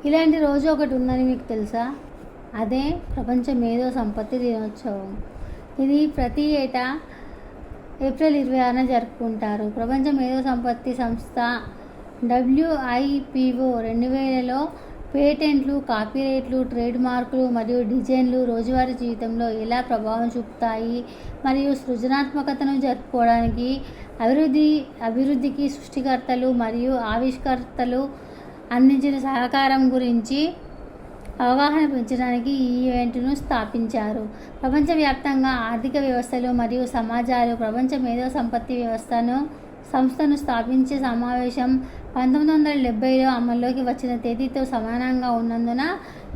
ఇలాంటి రోజు ఒకటి ఉందని మీకు తెలుసా? అదే ప్రపంచ మేధో సంపత్తి దినోత్సవం. ఇది ప్రతి ఏటా ఏప్రిల్ 26న జరుపుకుంటారు. ప్రపంచ మేధో సంపత్తి సంస్థ WIPO 2000లో పేటెంట్లు, కాపీరైట్లు, ట్రేడ్ మార్కులు మరియు డిజైన్లు రోజువారీ జీవితంలో ఎలా ప్రభావం చూపుతాయి మరియు సృజనాత్మకతను జరుపుకోవడానికి అభివృద్ధికి సృష్టికర్తలు మరియు ఆవిష్కర్తలు అందించిన సహకారం గురించి అవగాహన పెంచడానికి ఈ ఈవెంట్ను స్థాపించారు. ప్రపంచవ్యాప్తంగా ఆర్థిక వ్యవస్థలు మరియు సమాజాలు ప్రపంచ మేధో సంపత్తి సంస్థను స్థాపించే సమావేశం 1970లో అమల్లోకి వచ్చిన తేదీతో సమానంగా ఉన్నందున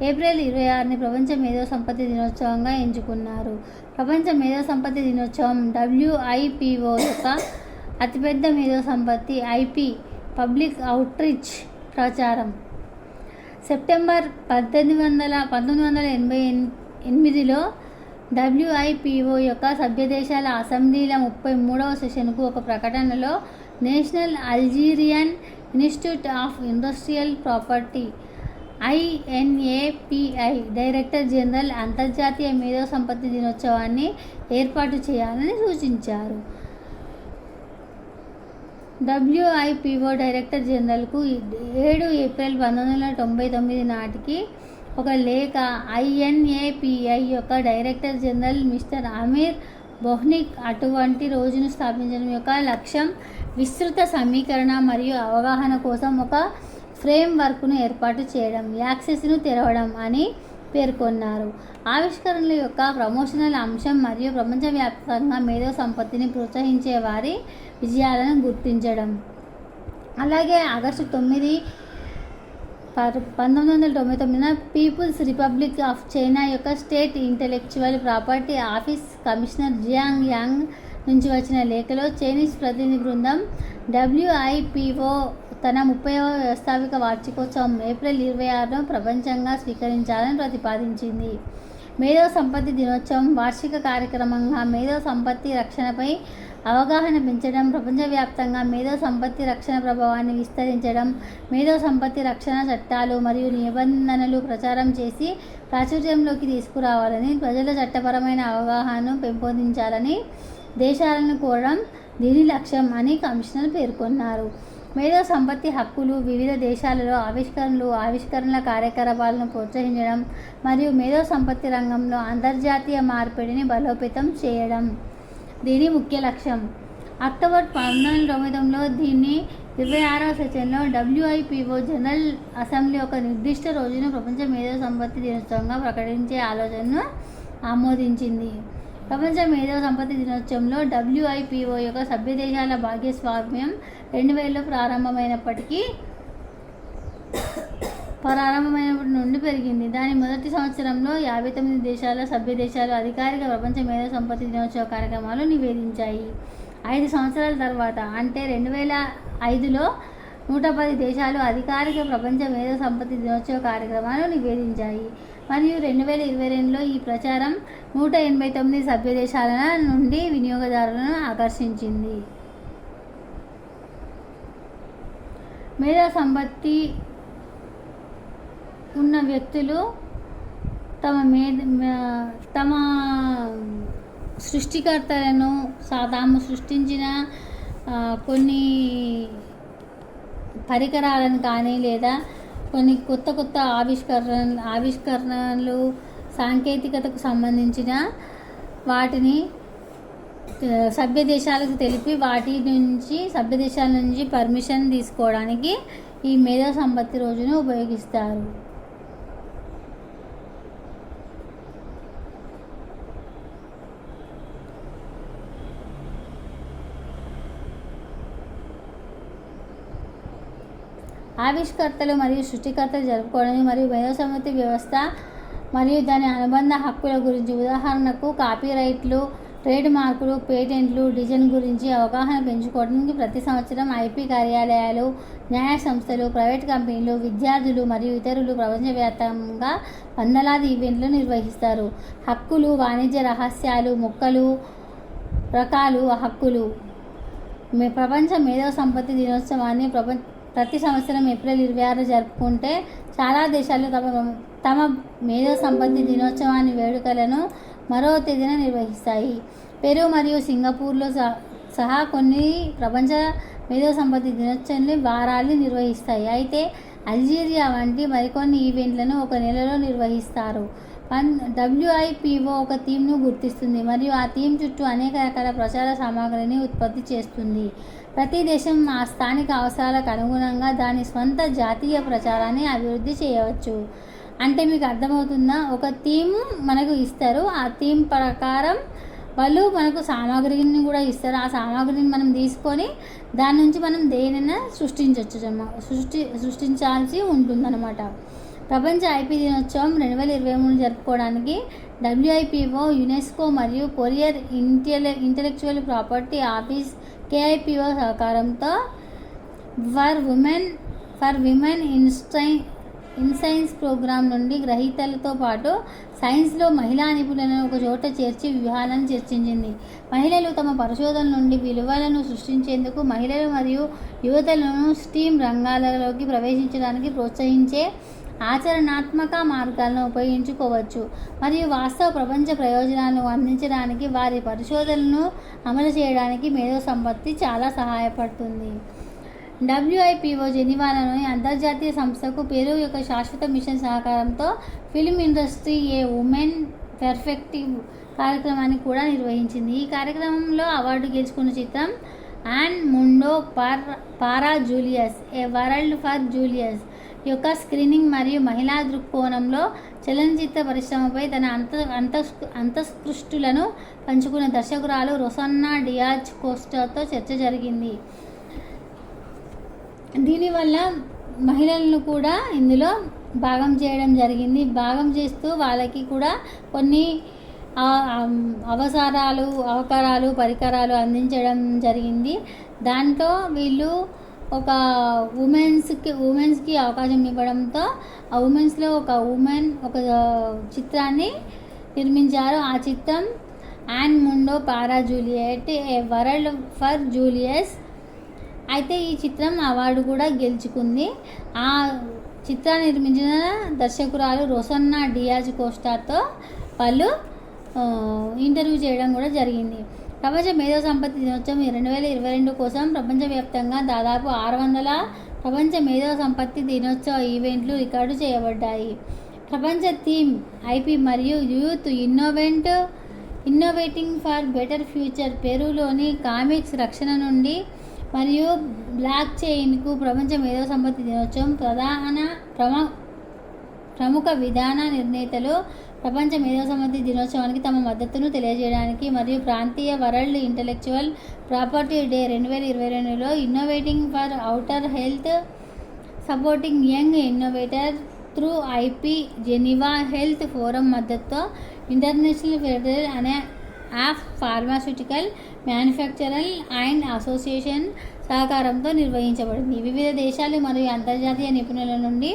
ఏప్రిల్ 26ని ప్రపంచ మేధో సంపత్తి దినోత్సవంగా ఎంచుకున్నారు. ప్రపంచ మేధో సంపత్తి దినోత్సవం WIPO యొక్క అతిపెద్ద మేధో సంపత్తి IP పబ్లిక్ అవుట్రీచ్ ప్రచారం. సెప్టెంబర్ 1988లో WIPO యొక్క సభ్యదేశాల అసెంబ్లీల 33వ సెషన్కు ఒక ప్రకటనలో national Algerian institute of industrial property INAPI director general అంతర్జాతీయ మేధో సంపత్తి దినోత్సవాన్ని ఏర్పాటు చేయాలని సూచించారు. WIPO డైరెక్టర్ జనరల్కు 7 ఏప్రిల్ 1999 నాటికి ఒక లేఖ INAPI యొక్క డైరెక్టర్ జనరల్ మిస్టర్ అమీర్ బొహ్నిక్ అటువంటి రోజును స్థాపించడం యొక్క లక్ష్యం విస్తృత సమీకరణ మరియు అవగాహన కోసం ఒక ఫ్రేమ్వర్క్ను ఏర్పాటు చేయడం, యాక్సెస్ను తెరవడం అని పేర్కొన్నారు. ఆవిష్కరణల యొక్క ప్రమోషనల్ అంశం మరియు ప్రపంచవ్యాప్తంగా మేధో సంపత్తిని ప్రోత్సహించే వారి విజయాలను గుర్తించడం. అలాగే ఆగస్టు 9, 1999న పీపుల్స్ రిపబ్లిక్ ఆఫ్ చైనా యొక్క State Intellectual property Office commissioner Jiang Yang నుంచి వచ్చిన లేఖలో చైనీస్ ప్రతినిధి బృందం WIPO తన 30వ వ్యవస్థాపిక వార్షికోత్సవం ఏప్రిల్ 26న ప్రపంచంగా స్వీకరించాలని ప్రతిపాదించింది. మేధో సంపత్తి దినోత్సవం వార్షిక కార్యక్రమంగా మేధో సంపత్తి రక్షణపై అవగాహన పెంచడం, ప్రపంచవ్యాప్తంగా మేధో సంపత్తి రక్షణ ప్రభావాన్ని విస్తరించడం, మేధో సంపత్తి రక్షణ చట్టాలు మరియు నిబంధనలు ప్రచారం చేసి ప్రాచుర్యంలోకి తీసుకురావాలని, ప్రజల చట్టపరమైన అవగాహనను పెంపొందించాలని దేశాలను కోరడం దీని లక్ష్యం అని కమిషనర్ పేర్కొన్నారు. మేధో సంపత్తి హక్కులు వివిధ దేశాలలో ఆవిష్కరణల కార్యకలాపాలను ప్రోత్సహించడం మరియు మేధో సంపత్తి రంగంలో అంతర్జాతీయ మార్పిడిని బలోపేతం చేయడం దీని ముఖ్య లక్ష్యం. అక్టోబర్ 1999లో దీన్ని 26వ సెషన్లో WIPO జనరల్ అసెంబ్లీ ఒక నిర్దిష్ట రోజును ప్రపంచ మేధో సంపత్తి దినోత్సవంగా ప్రకటించే ఆలోచనను ఆమోదించింది. ప్రపంచ మేధో సంపత్తి దినోత్సవంలో WIPO యొక్క సభ్యదేశాల భాగస్వామ్యం 2000లో ప్రారంభమైనప్పటి నుండి పెరిగింది. దాని మొదటి సంవత్సరంలో 59 దేశాల సభ్యదేశాలు అధికారిక ప్రపంచ మేధో సంపత్తి దినోత్సవ కార్యక్రమాలు నివేదించాయి. 5 సంవత్సరాల తర్వాత అంటే 2005లో 110 దేశాలు అధికారిక ప్రపంచ మేధో సంపత్తి దినోత్సవ కార్యక్రమాలు నివేదించాయి మరియు 2022లో ఈ ప్రచారం 189 సభ్యదేశాల నుండి వినియోగదారులను ఆకర్షించింది. మేధో సంపత్తి ఉన్న వ్యక్తులు తమ సృష్టికర్తలను తాము సృష్టించిన కొన్ని పరికరాలను కానీ లేదా కొన్ని కొత్త ఆవిష్కరణలు సాంకేతికతకు సంబంధించిన వాటిని సభ్యదేశాలకు తెలిపి సభ్యదేశాల నుంచి పర్మిషన్ తీసుకోవడానికి ఈ మేధో సంపత్తి రోజును ఉపయోగిస్తారు. ఆవిష్కర్తలు మరియు సృష్టికర్తలు జరుపుకోవడానికి మరియు మేధో సంపత్తి వ్యవస్థ మరియు దాని అనుబంధ హక్కుల గురించి, ఉదాహరణకు కాపీరైట్లు, ట్రేడ్ మార్కులు, పేటెంట్లు, డిజైన్ గురించి అవగాహన పెంచుకోవడానికి ప్రతి సంవత్సరం IP కార్యాలయాలు, న్యాయ సంస్థలు, ప్రైవేట్ కంపెనీలు, విద్యార్థులు మరియు ఇతరులు ప్రపంచవ్యాప్తంగా వందలాది ఈవెంట్లు నిర్వహిస్తారు. హక్కులు, వాణిజ్య రహస్యాలు, మొక్కలు రకాలు హక్కులు. ప్రపంచ మేధో సంపత్తి దినోత్సవాన్ని ప్రతి సంవత్సరం ఏప్రిల్ 26 జరుపుకుంటే చాలా దేశాలు తమ మేధో సంపత్తి దినోత్సవాన్ని వేడుకలను మరో తేదీన నిర్వహిస్తాయి. పెరు మరియు సింగపూర్లో సహా కొన్ని ప్రపంచ మేధో సంపత్తి దినోత్సవాన్ని వారాలు నిర్వహిస్తాయి. అయితే అల్జీరియా వంటి మరికొన్ని ఈవెంట్లను ఒక నెలలో నిర్వహిస్తారు. WIPO ఒక థీమ్ను గుర్తిస్తుంది మరియు ఆ థీమ్ చుట్టూ అనేక రకాల ప్రచార సామాగ్రిని ఉత్పత్తి చేస్తుంది. ప్రతి దేశం ఆ స్థానిక అవసరాలకు అనుగుణంగా దాని స్వంత జాతీయ ప్రచారాన్ని అభివృద్ధి చేయవచ్చు. అంటే మీకు అర్థమవుతుందా? ఒక థీమ్ మనకు ఇస్తారు, ఆ థీమ్ ప్రకారం వాళ్ళు మనకు సామాగ్రిని కూడా ఇస్తారు. ఆ సామాగ్రిని మనం తీసుకొని దాని నుంచి మనం దేనైనా సృష్టించాల్సి ఉంటుందన్నమాట. ప్రపంచ ఐపీ దినోత్సవం 2023 జరుపుకోవడానికి WIPO, యునెస్కో మరియు Korean intellectual property office KIPO సహకారంతో for women in science programme నుండి గ్రహీతలతో పాటు సైన్స్లో మహిళా నిపుణులను ఒక చోట చేర్చి వ్యూహాలను చర్చించింది. మహిళలు తమ పరిశోధన నుండి విలువలను సృష్టించేందుకు మహిళలు మరియు యువతలను స్టీమ్ రంగాలలోకి ప్రవేశించడానికి ప్రోత్సహించే ఆచరణాత్మక మార్గాలను ఉపయోగించుకోవచ్చు మరియు వాస్తవ ప్రపంచ ప్రయోజనాలను అందించడానికి వారి పరిశోధనలను అమలు చేయడానికి మేధో సంపత్తి చాలా సహాయపడుతుంది. WIPO జెనీవాలోని అంతర్జాతీయ సంస్థకు పెరు యొక్క శాశ్వత మిషన్ సహకారంతో film industry a women perspective కార్యక్రమాన్ని కూడా నిర్వహించింది. ఈ కార్యక్రమంలో అవార్డు గెలుచుకున్న చిత్రం Un Mundo para Julius a world for Julius యొక్క స్క్రీనింగ్ మరియు మహిళా దృక్కోణంలో చలనచిత్ర పరిశ్రమపై తన అంతఃస్పృష్టులను పంచుకున్న దర్శకురాలు రొసన్నా డియాజ్ కోస్టాతో చర్చ జరిగింది. దీనివల్ల మహిళలను కూడా ఇందులో భాగం చేయడం జరిగింది. భాగం చేస్తూ వాళ్ళకి కూడా కొన్ని అవసరాలు పరికరాలు అందించడం జరిగింది. దాంతో వీళ్ళు ఒక ఉమెన్స్కి అవకాశం ఇవ్వడంతో ఆ ఉమెన్స్లో ఒక చిత్రాన్ని నిర్మించారు. ఆ చిత్రం Un Mundo para Juliet a world for Julius. అయితే ఈ చిత్రం అవార్డు కూడా గెలుచుకుంది. ఆ చిత్రాన్ని నిర్మించిన దర్శకురాలు రొసన్నా డియాజ్ కోస్టాతో వాళ్ళు ఇంటర్వ్యూ చేయడం కూడా జరిగింది. ప్రపంచ మేధో సంపత్తి దినోత్సవం 2022 కోసం ప్రపంచవ్యాప్తంగా దాదాపు 600 ప్రపంచ మేధో సంపత్తి దినోత్సవ ఈవెంట్లు రికార్డు చేయబడ్డాయి. ప్రపంచ థీమ్ ఐపీ మరియు youth innovating for better future, పెరూలోని కామిక్స్ రక్షణ నుండి మరియు బ్లాక్ చైన్కు ప్రపంచ మేధో సంపత్తి దినోత్సవం ప్రముఖ విధాన నిర్ణేతలు ప్రపంచ మేధో సంపత్తి దినోత్సవానికి తమ మద్దతును తెలియజేయడానికి మరియు ప్రాంతీయ వరల్డ్ ఇంటెలెక్చువల్ ప్రాపర్టీ డే 2022లో innovating for outer health supporting young innovator through IP Geneva Health Forum మద్దతుతో International Federation of Pharmaceutical Manufacturer and Association సహకారంతో నిర్వహించబడింది. వివిధ దేశాలు మరియు అంతర్జాతీయ నిపుణుల నుండి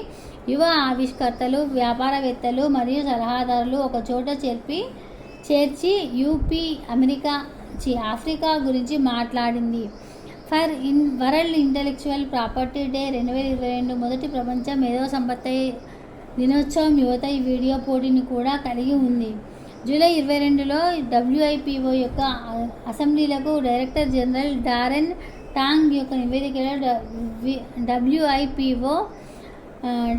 యువ ఆవిష్కర్తలు, వ్యాపారవేత్తలు మరియు సలహాదారులు ఒక చోట చేర్చి ఆఫ్రికా గురించి మాట్లాడింది. వరల్డ్ ఇంటెలెక్చువల్ ప్రాపర్టీ డే 2022 మొదటి ప్రపంచ మేధో సంపత్తి దినోత్సవం యువత ఈ వీడియో పోటీని కూడా కలిగి ఉంది. జూలై 22లో WIPO యొక్క అసెంబ్లీలకు డైరెక్టర్ జనరల్ డారెన్ టాంగ్ యొక్క నివేదికలో WIPO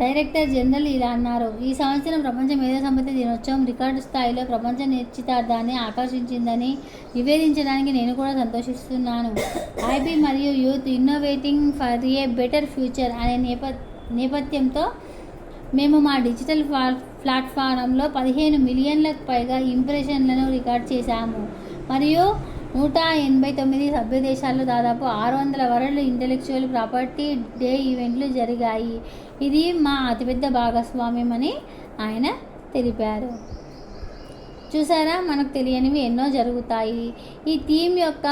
డైరెక్టర్ జనరల్ ఇలా అన్నారు: ఈ సంవత్సరం ప్రపంచ మేధో సంపత్తి దినోత్సవం రికార్డు స్థాయిలో ప్రపంచ నిశ్చితార్థాన్ని ఆకర్షించిందని నివేదించడానికి నేను కూడా సంతోషిస్తున్నాను. ఐపీ మరియు youth innovating for a better future అనే నేపథ్యంతో మేము మా డిజిటల్ ప్లాట్ఫారంలో 15 మిలియన్లకు పైగా ఇంప్రెషన్లను రికార్డ్ చేశాము మరియు 189 సభ్య దేశాల్లో దాదాపు 600 వరల్డ్ ఇంటెలెక్చువల్ ప్రాపర్టీ డే ఈవెంట్లు జరిగాయి. ఇది మా అతిపెద్ద భాగస్వామ్యం అని ఆయన తెలిపారు. చూసారా, మనకు తెలియనివి ఎన్నో జరుగుతాయి. ఈ థీమ్ యొక్క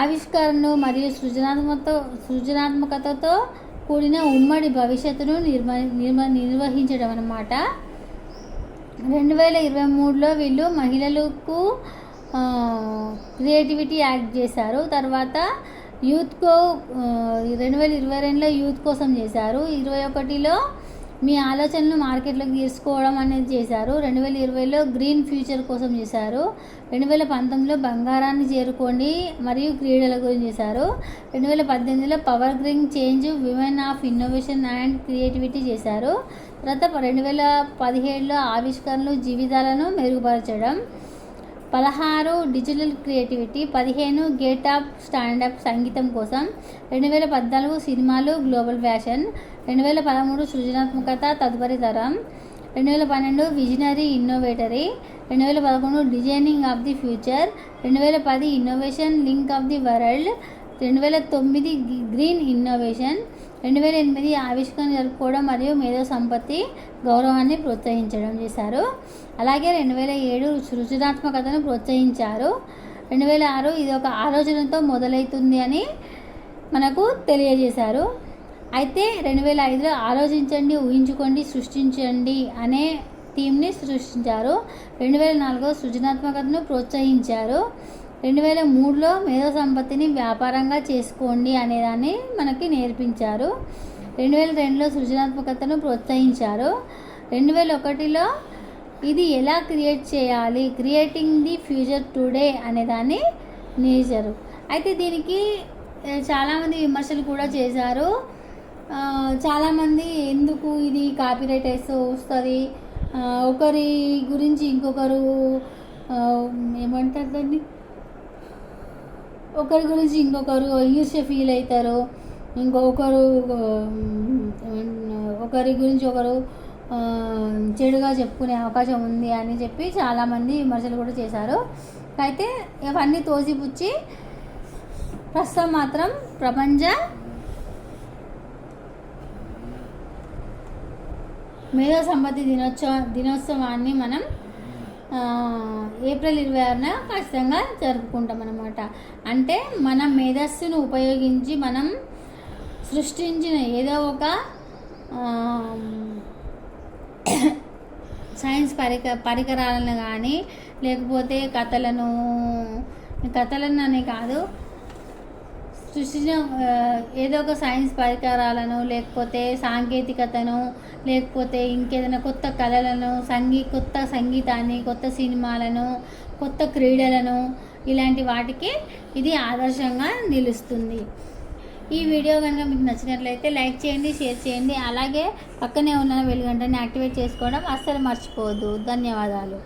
ఆవిష్కరణను మరియు సృజనాత్మకతతో కూడిన ఉమ్మడి భవిష్యత్తును నిర్వహించడం అన్నమాట. 2023లో వీళ్ళు మహిళలకు క్రియేటివిటీ యాక్ట్ చేశారు. తర్వాత యూత్కో 2022లో యూత్ కోసం చేశారు. 21లో మీ ఆలోచనలు మార్కెట్లోకి తీసుకోవడం అనేది చేశారు. 2020లో గ్రీన్ ఫ్యూచర్ కోసం చేశారు. 2019లో బంగారాన్ని చేరుకోండి మరియు క్రీడల గురించి చేశారు. 2018లో power green change women of innovation and creativity చేశారు. తర్వాత 2017లో ఆవిష్కరణలు జీవితాలను మెరుగుపరచడం. 16 digital creativity. 15 gate of stand up సంగీతం కోసం. 2014 సినిమాలు గ్లోబల్ ఫ్యాషన్. 2013 సృజనాత్మకత తదుపరి తరం. 2012 visionary innovatory. 2011 designing of the future. 2010 innovation link of the world. 2009 green innovation. 2008 ఆవిష్కరణ జరుపుకోవడం మరియు మేధో సంపత్తి గౌరవాన్ని ప్రోత్సహించడం చేశారు. అలాగే 2007 సృజనాత్మకతను ప్రోత్సహించారు. 2006 ఇది ఒక ఆలోచనతో మొదలవుతుంది అని మనకు తెలియజేశారు. అయితే 2005లో ఆలోచించండి, ఊహించుకోండి, సృష్టించండి అనే థీమ్ని సృష్టించారు. 2004లో సృజనాత్మకతను ప్రోత్సహించారు. 2003లో మేధో సంపత్తిని వ్యాపారంగా చేసుకోండి అనేదాన్ని మనకి నేర్పించారు. 2002లో సృజనాత్మకతను ప్రోత్సహించారు. 2001లో ఇది ఎలా క్రియేట్ చేయాలి, క్రియేటింగ్ ది ఫ్యూచర్ టుడే అనేదాన్ని నేర్చారు. అయితే దీనికి చాలామంది విమర్శలు కూడా చేశారు. చాలామంది ఎందుకు ఇది కాపీరైట్ వస్తుంది, ఒకరి గురించి ఇంకొకరు ఏమంటారు దాన్ని, ఒకరి గురించి ఇంకొకరు ఈర్ష్య ఫీల్ అవుతారు, ఒకరి గురించి ఒకరు చెడుగా చెప్పుకునే అవకాశం ఉంది అని చెప్పి చాలామంది విమర్శలు కూడా చేశారు. అయితే ఇవన్నీ తోసిపుచ్చి ప్రస్తుతం మాత్రం ప్రపంచ మేధో సంపత్తి దినోత్సవాన్ని మనం ఏప్రిల్ 26న ఖచ్చితంగా జరుపుకుంటాం అన్నమాట. అంటే మన మేధస్సును ఉపయోగించి మనం సృష్టించిన ఏదో ఒక సైన్స్ పరికరాలను కానీ, లేకపోతే కథలను అనే కాదు, సృష్టించిన ఏదో ఒక సైన్స్ పరికరాలను, లేకపోతే సాంకేతికతను, లేకపోతే ఇంకేదైనా కొత్త కళలను, కొత్త సంగీతాన్ని, కొత్త సినిమాలను, కొత్త క్రీడలను, ఇలాంటి వాటికి ఇది ఆదర్శంగా నిలుస్తుంది. ఈ వీడియో కనుక మీకు నచ్చినట్లయితే లైక్ చేయండి, షేర్ చేయండి. అలాగే పక్కనే ఉన్న బెల్ గంటని యాక్టివేట్ చేసుకోవడం అస్సలు మర్చిపోవద్దు. ధన్యవాదాలు.